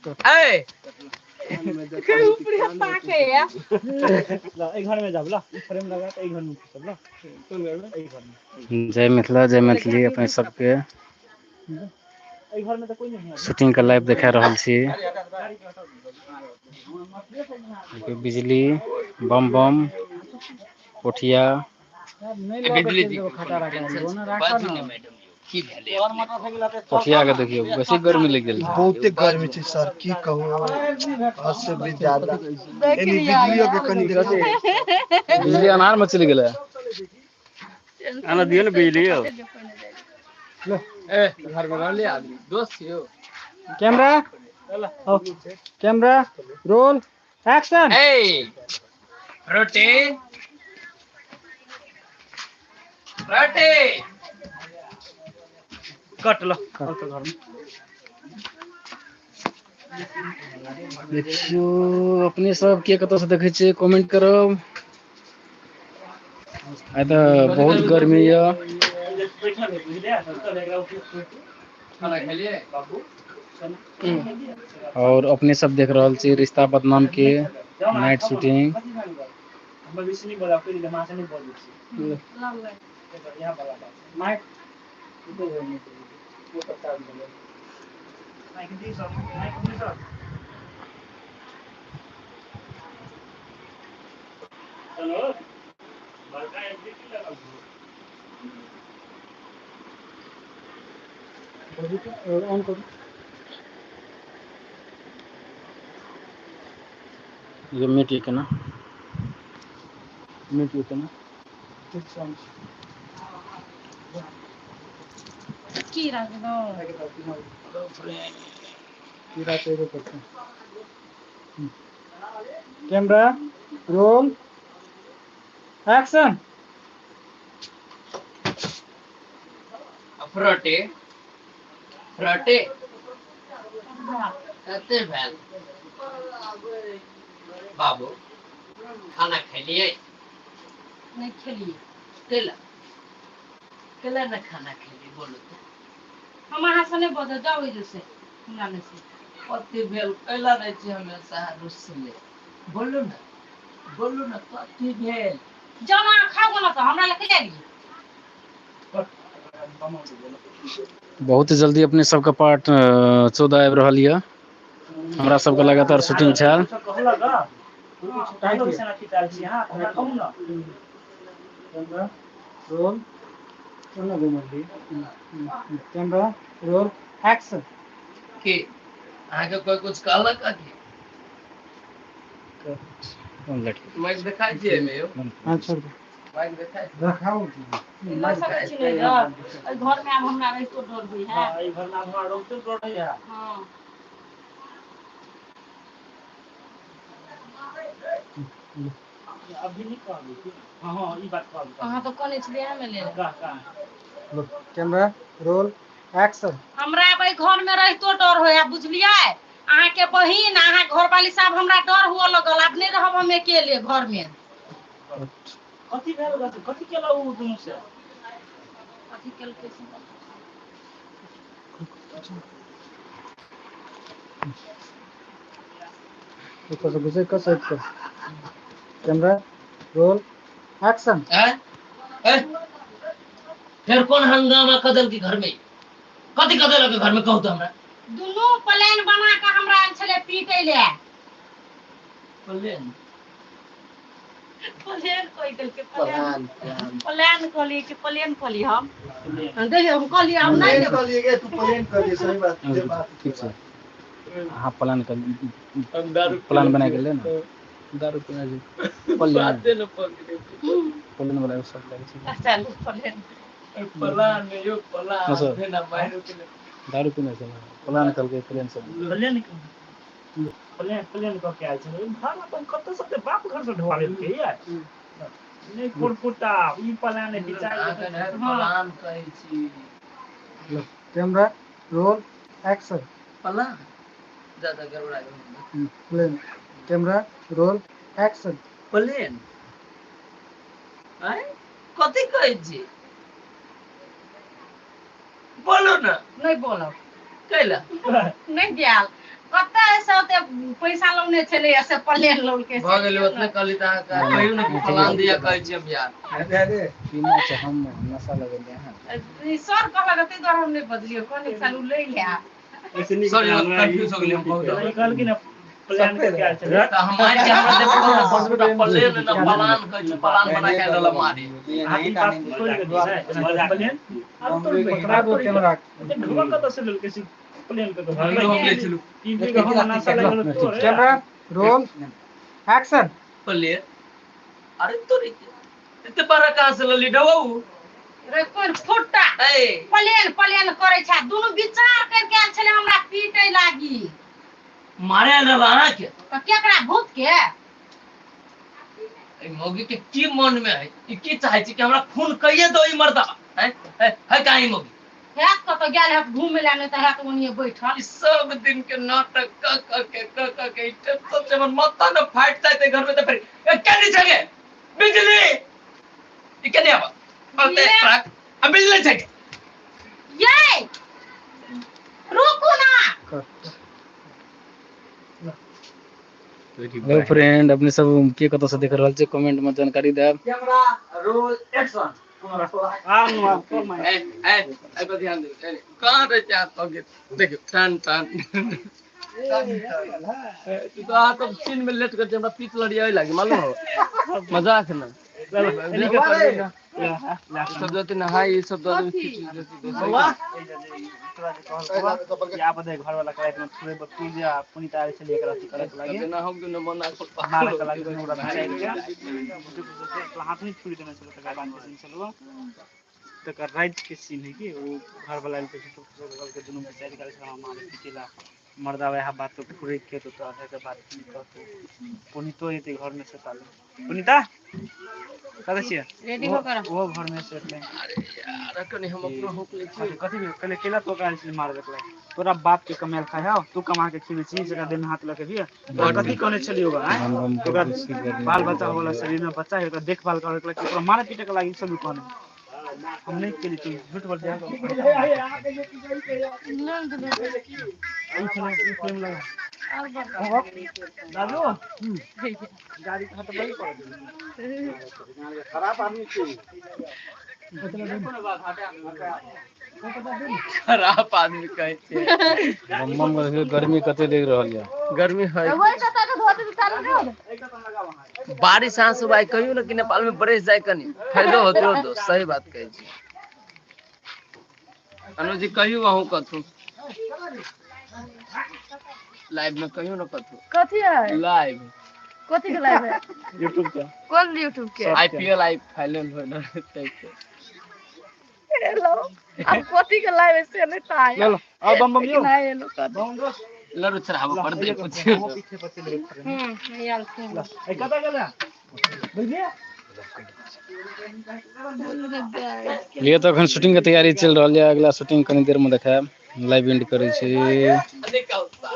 ए ऊपर ताके है ला एक घर में जाब ला फ्रेम लगा के एक घर में सब ला कौन घर में एक घर में जय मिथिला जय मैथिली अपने सबके एक घर में तो कोई नहीं है शूटिंग का लाइव देखा रहल छी। बिजली बम बम पोठिया बिजली खटारा की भेले पोठिया के देखियो बेसी गर्मी लग गेल छै। बहुते गर्मी छै सर की कहू आज से भी ज्यादा एनी बिजलियों के कनी बिजली अनहार में चली गेलै आना दियो ना बिजली ए घर में रहले आदमी दोस्त छियो कैमरा रोल एक्शन ए रोटी रोटी कट लो तो घर में देखियो अपने सब के कतौ से देखे छियै कमेंट करब। आइ तऽ बहुत गर्मी य खाना खेलिए बाबू और अपने सब देख रहल छी रिश्ता बदनाम के नाइट शूटिंग। भविष्य नहीं बोला कोई दिमाग से नहीं बोल यहां वाला बात माइक वो पता नहीं माइक दी सब माइक दी सब हेलो बड़का एडिट लगा और ऑन करो ये मीट के ना मीट के ना की रख दो कीड़ा तेरे करते कैमरा रोल एक्शन रोटी रोटी कते भेल बाबू खाना खेलिए नहीं खेलिए केला ना खाना खेलिए बोलो तो हम अहाँ से नहीं बोल जाओ इधर से हमरा में से कते भेल केला नहीं छी हमेशा रुसले बोलो ना कते भेल जाना खाओ ना तो हमरा लेके जाइए बहुत जल्दी अपने सबके पार्ट 14 आबि रहल य। हमरा सबके लगातार शूटिंग छल। कैमरा रोल एक्शन के आगे कोई कुछ कहलक आगे माइक दिखाई दिए में यो हां छोड़ दो माइक दिखाई रखाओ ना सब कुछ नहीं घर में अब हमरा रही तो डर हुई है हां ई घर में हमरा रोते डर है हां अभी नहीं कहबी हां ई बात कहबी कहां तो कोने छलिए में ले का कैमरा रोल एक्शन हमरा भाई घर में रही तो डर होय बुझलिए अहाँ के बहिन अहाँ घर वाली साहब हमरा डर हुआ लगल अब नहीं रहब हम अकेले घर में कथि भेल कथि केला उ दुनु से कथि केल के ऊपर से घुसे का साइड पर कैमरा रोल एक्शन फिर कौन हंगामा कदल के घर में कथि कदल के घर में कहू तो हमरा दोनों प्लान बना के हमरा आल छले पीटे ले प्लान कोई कल के प्लान कहली कि प्लान कहली हम देखिए हम कहली हम नहीं कहलिए के तू प्लान कर दे सही बात ये बात ठीक है हां प्लान बना के ले ना दारू पीना जी प्लान दे न पकड़े प्लान वाला सब लगे छै चल प्लान में यो प्लान है ना मारो के दारू पीना छै प्लान कल के प्लान से प्लान को क्या छै घर में तुम कत से बाप घर से ढवाले के यार नहीं फुटफुटा ई प्लान है विचार प्लान कहै छी कैमरा रोल एक्शन प्लान ज्यादा गड़बड़ा गया plane camera roll action plane आय कथि कहै छी बोलो ना नहीं बोलो कैला नहीं गेल कत पैसा लौने चले ऐसे प्लेन लोन के भ गेल ओतने कहली त कहियो न प्लान दिया कहै छी हम यार पीना छै हम नशा लगेले हैं सर कहला रहते तो हम नहीं बदलियो कोनी चालू ले ले सॉरी कंफ्यूज हो गेली हम बहुत कल की ना प्लान के क्या चल त हम आज के हमरा देखो ना प्लेन न प्लान कहै छी प्लान बना के डला मारी हाथी पास खोल के दिया है प्लेन अब तो पकड़ा दो कैमरा ढोका कत से लेल के प्लेन के तो हम ले चलू टीवी का हम नशा लगल तो कैमरा रोल एक्शन प्लेन अरे तो इतने बड़ा कहां से लली डवाऊ रे कोन फुट्टा ए प्लेन करे छा दोनों विचार करके आल छले हमरा पीटे लागी मारे न रहा के तो केकरा भूत के ए मोगी के की मन में है ई की चाहे छी कि हमरा खून कहिए दो ई मर्दा है काई मोगी हैत क तो गेल है घूमे ला नहीं तो हैत ओनिए बैठल ई सब दिन के नाटक के सब से मन मत्ता न फाट जाते घर में तो फिर ए केनी छगे बिजली ई केनी आबा बोलते ट्रक अब बिजली छगे ये रुको ना हेलो फ्रेंड अपने सब के कत से देख रहल छै कमेंट में जानकारी देब कैमरा रोल एक्शन ए पर ध्यान दे कहां रे चाह तो देखो टन तू तो आ तो सीन में लेट कर हमरा पीत लड़िया लागे मालूम हो मजाक ना सब जाते ना हाय सब या बदे घर वाला करे में थोड़े बत्ती जा पुनीता आवे छले एकरा से करे लागे ना हम न मना मारे के लागे हमरा भाई हाथ नहीं छुरी देना चलो तक बांध के चलो तक राइट के सीन है कि वो घर वाला के छोटे के दोनों विचार करे से मारे पिटेला मर्दा वह बात तो पूरे के तो है के बात नहीं कहते पुनीतो ये घर में से ताले पुनीता सदस्य रेडी हो कर वो घर में से ले अरे यार कने हम अपना होक ले छी कथि कले केला तो काल से मार देला तोरा बाप के कमाल खाया तू कमा के खिले छी जगह दिन हाथ लगे भी कथि कोने चली होगा तोरा बाल बच्चा होला शरीर में बच्चा है तो देखभाल करे के तोरा मारे पीटे के लागी सब कोने हम नहीं के लिए झूठ बोल दिया दादू गाड़ी का तो बड़ी पड़ खराब आदमी छी खराब आदमी कहै छै बम गर्मी कते देख रहल या गर्मी है बारिश आ सुबह कहियो ना कि नेपाल में बरस जाए कनी फायदो होते हो तो सही बात कहै छी अनुज जी कहियो अहू कथु लाइव में कहियो ना कथु कथी है लाइव कथी के लाइव है YouTube पे कौन YouTube के आईपीएल आई फाइनल हो ना हेलो अब कथी के लाइव है से नहीं ताई ले लो अब बम बम यो नहीं हेलो कर बम दो लड़ू चढ़ावा पड़ दे कुछ पीछे पीछे ले यार सुन ए कता गेला बुझलिए ये तो अखन शूटिंग के तैयारी चल रहल है अगला शूटिंग कनी देर में देखाब लाइव एंड करै छी निकलता